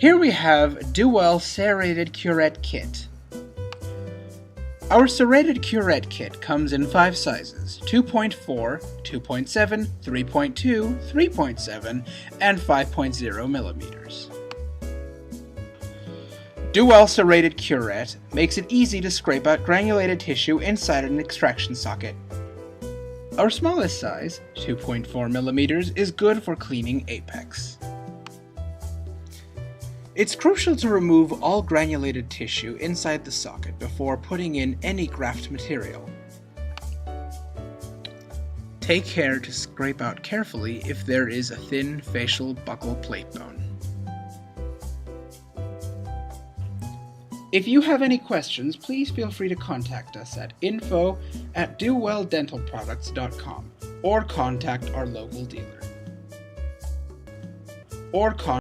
Here we have DoWell Serrated Curette Kit. Our Serrated Curette Kit comes in 5 sizes: 2.4, 2.7, 3.2, 3.7, and 5.0 millimeters. DoWell Serrated Curette makes it easy to scrape out granulated tissue inside an extraction socket. Our smallest size, 2.4 millimeters, is good for cleaning apex. It's crucial to remove all granulated tissue inside the socket before putting in any graft material. Take care to scrape out carefully if there is a thin facial buccal plate bone. If you have any questions, please feel free to contact us at info@dowelldentalproducts.com or contact our local dealer.